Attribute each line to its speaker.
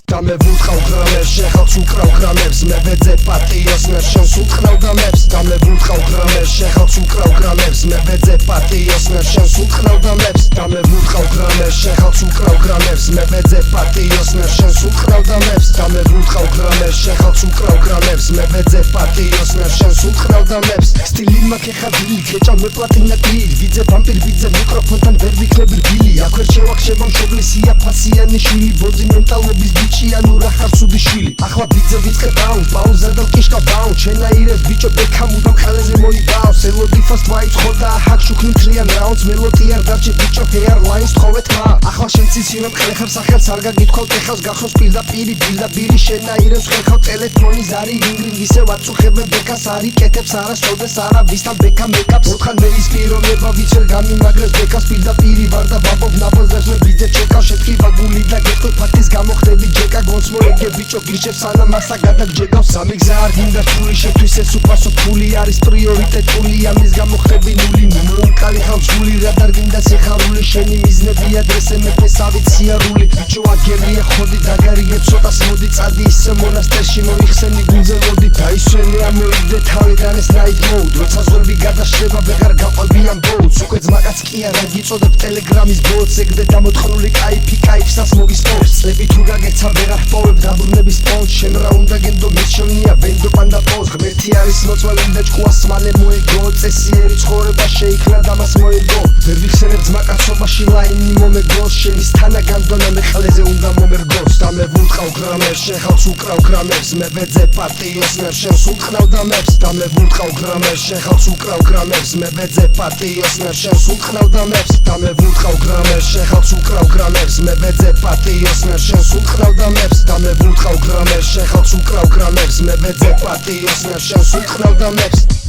Speaker 1: Dame wódka gramy, szechał cukrał gramers, me wedzę patyjos, na szans utknął damers. Dame wódka gramy, szechał cukrał gramers, me wedzę patyjos, na szans utknął damers. Dame wódka gramy, szechał cukrał gramers, me wedzę patyjos, na szans utknął damers. Dame wódka gramy, szechał cukrał gramers, me wedzę patyjos, na szans utknął damers. Stylin ma kiechadli, kieczał me platy na grill. Widzę wampir, widzę mikrofon, ten werwik nie brwili. Jak wierciełak się wam szogli, ja pasja nie sili. Wodzy mentalo bizbici, ja nura harcudy sili. Achła widzę widzkę down, pauz zadał kieszka down. Ciena i red bicio bekamu dam kalezy moi bounce. Selody fast white choda, hak szuknim trian rounds. Melody ardarcie bicio hairlines tchovet ma. Achła შემცი ცივებ ხლეხებ სახელ სარგა გითხოვთ ეხავს გახოს პირდაპირი შენაირებს ხერხავ ტელეფონი ზარი ინგრინგ ისევ აწუხებებ ბეკას არი კეთებს არასწორდეს არა ვისთან ბეკა მეკაპს ოთხან მე ის პიროვნება ვიცერ გამიმაგრებს ბეკას პირდაპირი ვარ და ბაბობ ნაბოზებს მე ბიძე ჩეკავ შეთქივა გული და გეტყვი ფათის გამოხდები ჯეკა გონს მოეგე ბიჭო გირჩევ სანამ მასა გადაგჯეკავ სამი გზა არ გინდა რთული შეთვის ეს უფასო ფული არის პრიორიტეტული ამის გამოხდები ნული მომკალი ხავსული რა დარგინდა სიხარული შენი მიზნები ადრესე მეფესავით სიარული ბიჭო აგერია ხოდი დაგარიგებ ცოტას მოდი წადი ისე მონასტერში მოიხსენი გულზე მოდი დაისვენე ამოიგდე თავიდან ეს night mode როცა ზურბი გადაშრება ვეღარ გაყვები ამ ბოუთს უკვე ძმაკაც კი არა გიწოდებ ტელეგრამის ბოტს ეგდე დამოთხოვნული კაიფი კაიფსაც მოგისპოვს წლები თუ გაგეცა ვეღარ ჰპოვებ დაბრუნების პონჩ შენ რა უნდა გენდო მისჩვენია ვენდო პანდა პოს ღმერთი არის მოწვეული და ჭკუას მალე მოეგო წესიერი ცხოვრება შეიქმნა და მას მოეგო ვერ ვიხსენებ ძმაკაცობაში ლაინი მომეგოს შენის თანა განდონა მე ხალეზე უნდა მომერგოს Dame wódka gramers, szechał cukrał gramers, me wedzę patyjos, na szans utknął damers. Dame wódka gramers, szechał cukrał gramers, me wedzę patyjos, na szans utknął damers. Dame wódka gramers, szechał cukrał gramers, me wedzę patyjos, na szans utknął damers. Dame wódka gramers, szechał cukrał gramers, me wedzę patyjos, na szans utknął damers.